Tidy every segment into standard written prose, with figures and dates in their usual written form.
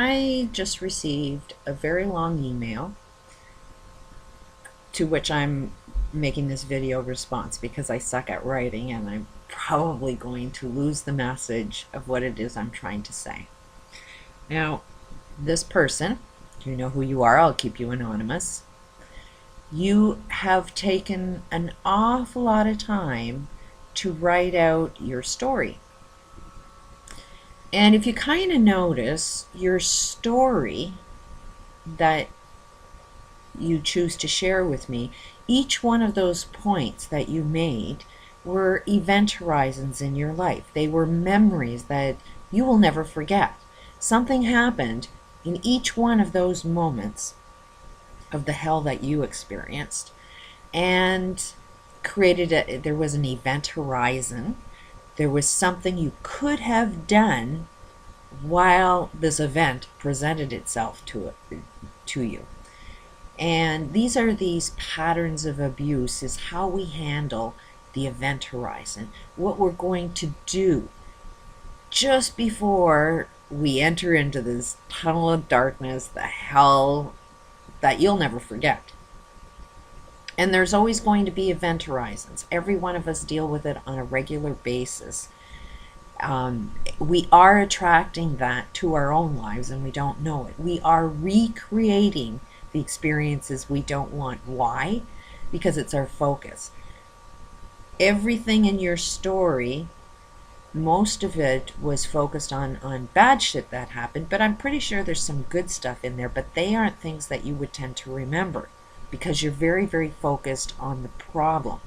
I just received a very long email to which I'm making this video response because I suck at writing and I'm probably going to lose the message of what it is I'm trying to say. Now, this person, you know who you are, I'll keep you anonymous. You have taken an awful lot of time to write out your story. And if you kind of notice, your story that you choose to share with me, each one of those points that you made were event horizons in your life. They were memories that you will never forget. Something happened in each one of those moments of the hell that you experienced and there was an event horizon. There was something you could have done while this event presented itself to you. And these patterns of abuse is how we handle the event horizon. What we're going to do just before we enter into this tunnel of darkness, the hell that you'll never forget. And there's always going to be event horizons. Every one of us deal with it on a regular basis. We are attracting that to our own lives and we don't know it. We are recreating the experiences we don't want. Why? Because it's our focus. Everything in your story, most of it was focused on bad shit that happened, but I'm pretty sure there's some good stuff in there, but they aren't things that you would tend to remember because you're very, very focused on the problem.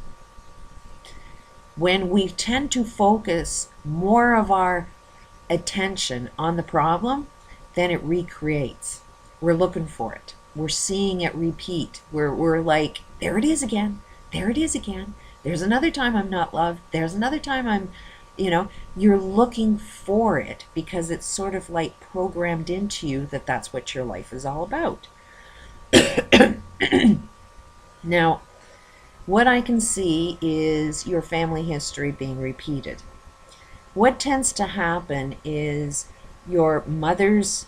When we tend to focus more of our attention on the problem, then it recreates. We're looking for it. We're seeing it repeat. We're like, there it is again. There it is again. There's another time I'm not loved. There's another time I'm, you're looking for it because it's sort of like programmed into you that that's what your life is all about. Now, what I can see is your family history being repeated. What tends to happen is your mother's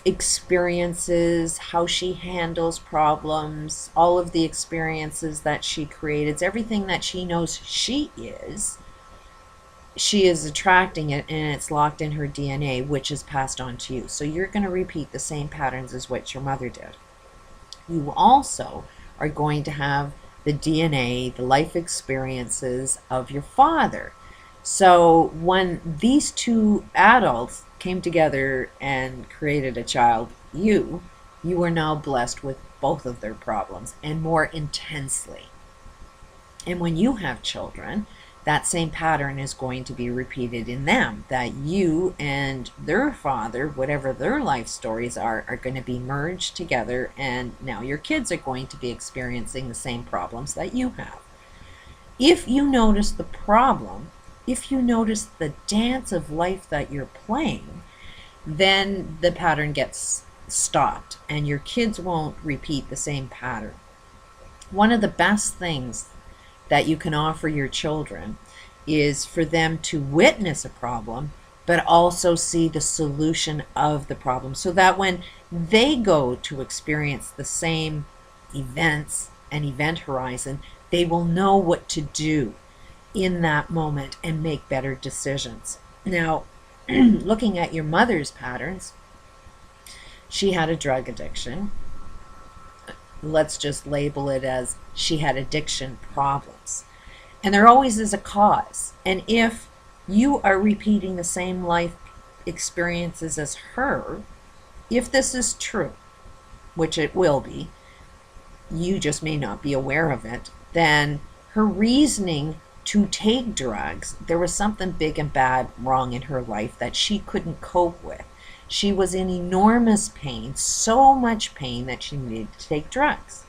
experiences, how she handles problems, all of the experiences that she created, everything that she knows she is attracting it, and it's locked in her DNA, which is passed on to you. So you're going to repeat the same patterns as what your mother did. You also are going to have the DNA, the life experiences of your father. So when these two adults came together and created a child, you are now blessed with both of their problems and more intensely. And when you have children, that same pattern is going to be repeated in them, that you and their father, whatever their life stories are going to be merged together, and now your kids are going to be experiencing the same problems that you have. If you notice the problem, if you notice the dance of life that you're playing, then the pattern gets stopped and your kids won't repeat the same pattern. One of the best things that you can offer your children is for them to witness a problem, but also see the solution of the problem, so that when they go to experience the same events and event horizon, they will know what to do in that moment and make better decisions. Now, looking at your mother's patterns, she had a drug addiction. Let's just label it as she had addiction problems. And there always is a cause. And if you are repeating the same life experiences as her, if this is true, which it will be, you just may not be aware of it, then her reasoning to take drugs, there was something big and bad wrong in her life that she couldn't cope with. She was in enormous pain, so much pain that she needed to take drugs.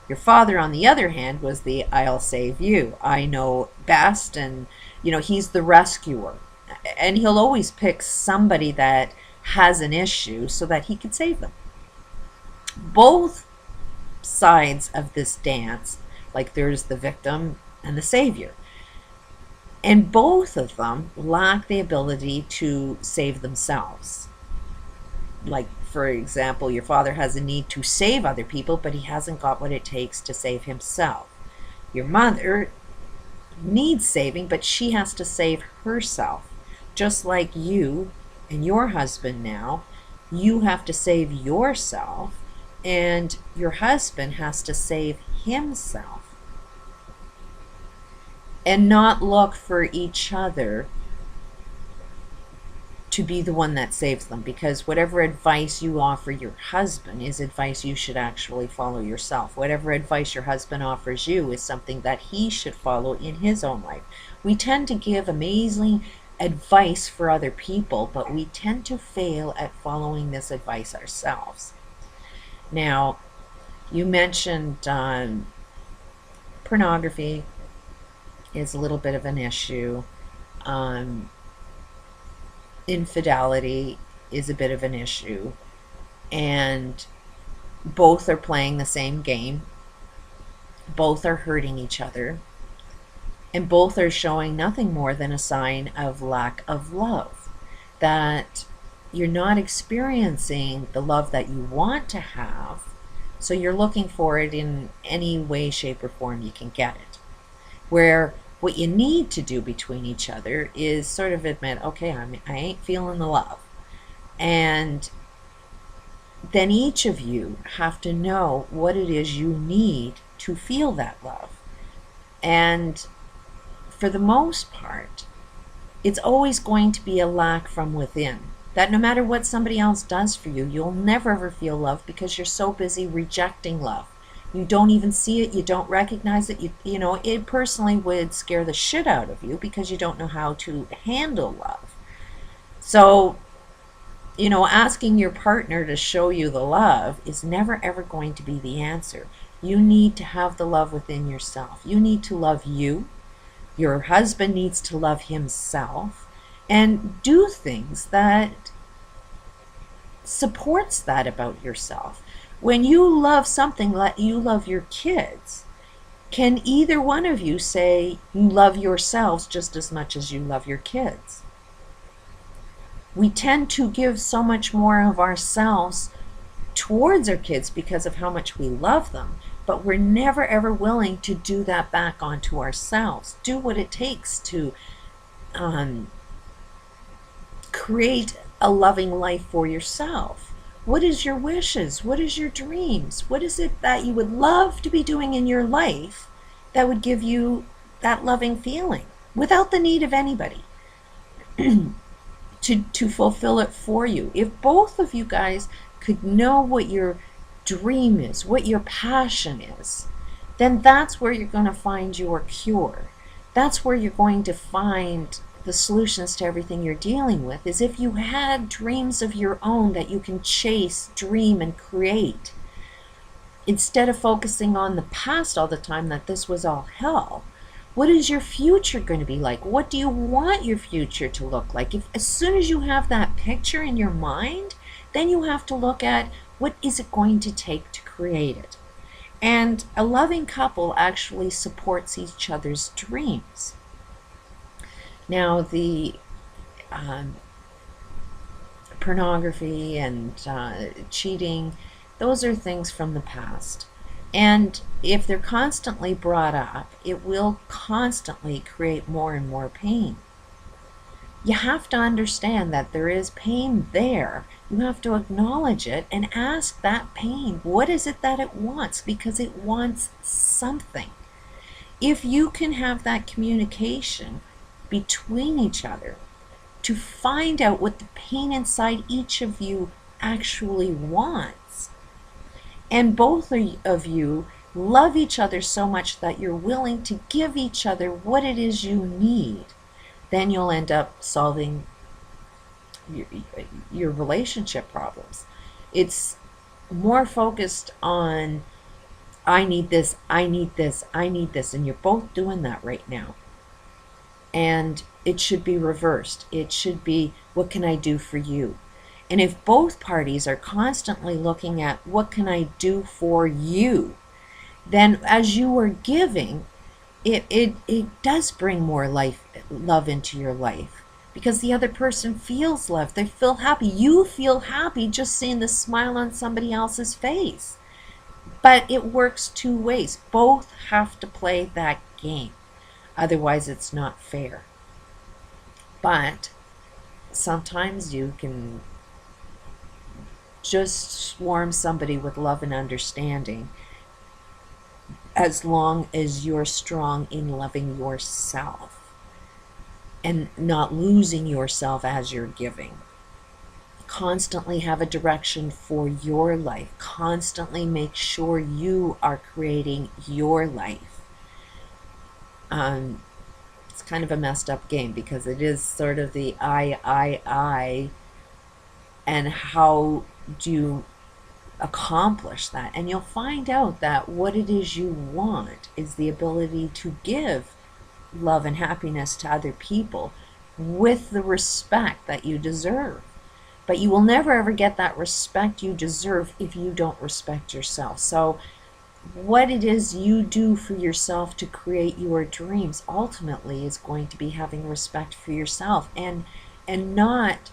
Your father, on the other hand, was the I'll save you, I know best, and he's the rescuer. And he'll always pick somebody that has an issue so that he could save them. Both sides of this dance, like there's the victim and the savior. And both of them lack the ability to save themselves. like, for example, your father has a need to save other people, but he hasn't got what it takes to save himself. Your mother needs saving, but she has to save herself. Just like you and your husband now, you have to save yourself, and your husband has to save himself. And not look for each other to be the one that saves them, because whatever advice you offer your husband is advice you should actually follow yourself. Whatever advice your husband offers you is something that he should follow in his own life. We tend to give amazing advice for other people, but we tend to fail at following this advice ourselves. Now, you mentioned pornography is a little bit of an issue. Infidelity is a bit of an issue, and both are playing the same game. Both are hurting each other, and both are showing nothing more than a sign of lack of love, that you're not experiencing the love that you want to have, so you're looking for it in any way, shape, or form you can get it. Where what you need to do between each other is sort of admit, okay, I ain't feeling the love. And then each of you have to know what it is you need to feel that love. And for the most part, it's always going to be a lack from within. That no matter what somebody else does for you, you'll never ever feel love, because you're so busy rejecting love. You don't even see it, you don't recognize it. You know, it personally would scare the shit out of you, because you don't know how to handle love. So, you know, asking your partner to show you the love is never ever going to be the answer. You need to have the love within yourself. You need to love you. Your husband needs to love himself, and do things that supports that about yourself. When you love something like you love your kids, can either one of you say you love yourselves just as much as you love your kids? We tend to give so much more of ourselves towards our kids because of how much we love them, but we're never ever willing to do that back onto ourselves. Do what it takes to create a loving life for yourself. What is your wishes? What is your dreams? What is it that you would love to be doing in your life that would give you that loving feeling without the need of anybody to fulfill it for you? If both of you guys could know what your dream is, what your passion is, then that's where you're going to find your cure. That's where you're going to find the solutions to everything you're dealing with, is if you had dreams of your own that you can chase, dream, and create. Instead of focusing on the past all the time, that this was all hell. What is your future going to be like? What do you want your future to look like? If as soon as you have that picture in your mind, then you have to look at what is it going to take to create it. And a loving couple actually supports each other's dreams. Now, the pornography and cheating, those are things from the past. And if they're constantly brought up, it will constantly create more and more pain. You have to understand that there is pain there. You have to acknowledge it and ask that pain, what is it that it wants? Because it wants something. If you can have that communication between each other to find out what the pain inside each of you actually wants, and both of you love each other so much that you're willing to give each other what it is you need, then you'll end up solving your relationship problems. It's more focused on, I need this, I need this, I need this, and you're both doing that right now. And it should be reversed. It should be, what can I do for you? And if both parties are constantly looking at, what can I do for you? Then as you are giving, it does bring more love into your life. because the other person feels loved. They feel happy. You feel happy just seeing the smile on somebody else's face. But it works two ways. Both have to play that game. Otherwise, it's not fair. But sometimes you can just swarm somebody with love and understanding as long as you're strong in loving yourself and not losing yourself as you're giving. Constantly have a direction for your life. Constantly make sure you are creating your life. It's kind of a messed up game because it is sort of the I, and how do you accomplish that? And you'll find out that what it is you want is the ability to give love and happiness to other people with the respect that you deserve. But you will never ever get that respect you deserve if you don't respect yourself. So what it is you do for yourself to create your dreams ultimately is going to be having respect for yourself, and not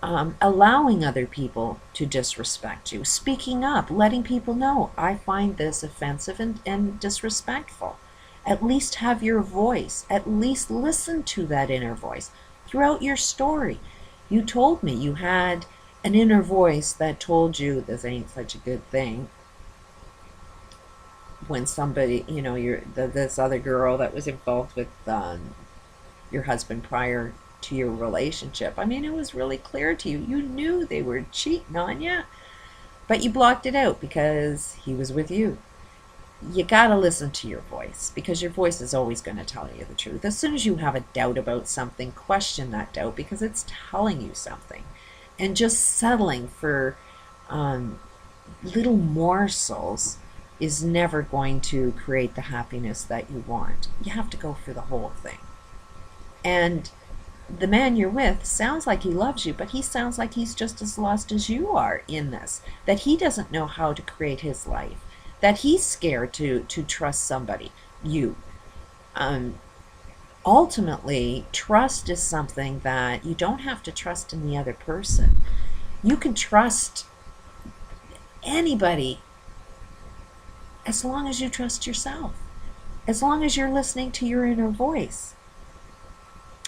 allowing other people to disrespect you. Speaking up, letting people know, I find this offensive and disrespectful. At least have your voice. At least listen to that inner voice throughout your story. You told me you had an inner voice that told you this ain't such a good thing. When somebody, you know, this other girl that was involved with your husband prior to your relationship. I mean, it was really clear to you. You knew they were cheating on you, but you blocked it out because he was with you. You gotta listen to your voice, because your voice is always going to tell you the truth. As soon as you have a doubt about something, question that doubt, because it's telling you something. And just settling for little morsels is never going to create the happiness that you want. You have to go for the whole thing. And the man you're with sounds like he loves you, but he sounds like he's just as lost as you are in this, that he doesn't know how to create his life, that he's scared to trust somebody, you. Ultimately, trust is something that you don't have to trust in the other person. You can trust anybody as long as you trust yourself, as long as you're listening to your inner voice.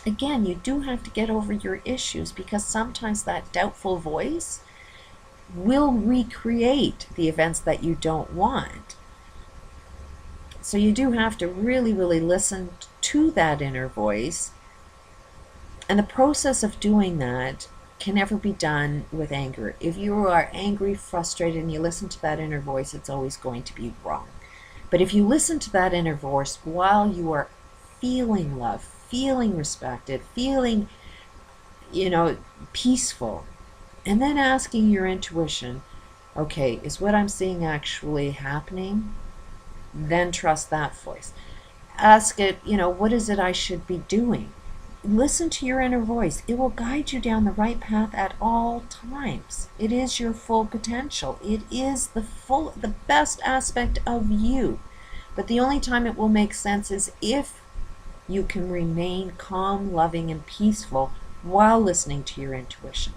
Again, you do have to get over your issues, because sometimes that doubtful voice will recreate the events that you don't want. So you do have to really, really listen to that inner voice. And the process of doing that can never be done with anger. If you are angry, frustrated, and you listen to that inner voice, it's always going to be wrong. But if you listen to that inner voice while you are feeling love, feeling respected, feeling, peaceful, and then asking your intuition, okay, is what I'm seeing actually happening? Then trust that voice. Ask it, what is it I should be doing? Listen to your inner voice. It will guide you down the right path at all times. It is your full potential. It is the best aspect of you. But the only time it will make sense is if you can remain calm, loving, and peaceful while listening to your intuition.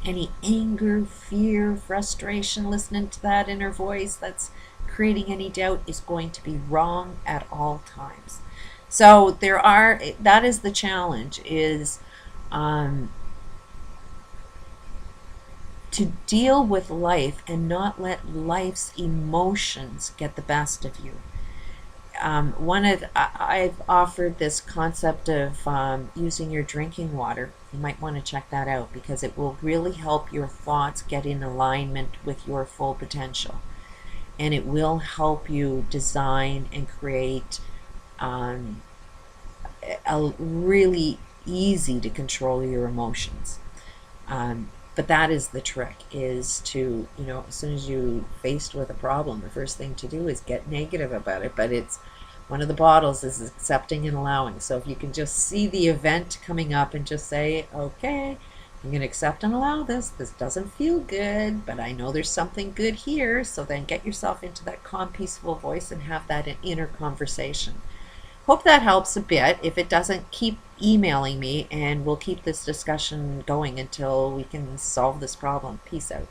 Any anger, fear, frustration, listening to that inner voice that's creating any doubt is going to be wrong at all times. So that is the challenge, is to deal with life and not let life's emotions get the best of you. I've offered this concept of using your drinking water. You might want to check that out, because it will really help your thoughts get in alignment with your full potential. And it will help you design and create a really easy to control your emotions. But that is the trick, is to, as soon as you're faced with a problem, the first thing to do is get negative about it. But it's one of the bottles is accepting and allowing. So if you can just see the event coming up and just say, okay, I'm going to accept and allow this. This doesn't feel good, but I know there's something good here. So then get yourself into that calm, peaceful voice and have that inner conversation. Hope that helps a bit. If it doesn't, keep emailing me and we'll keep this discussion going until we can solve this problem. Peace out.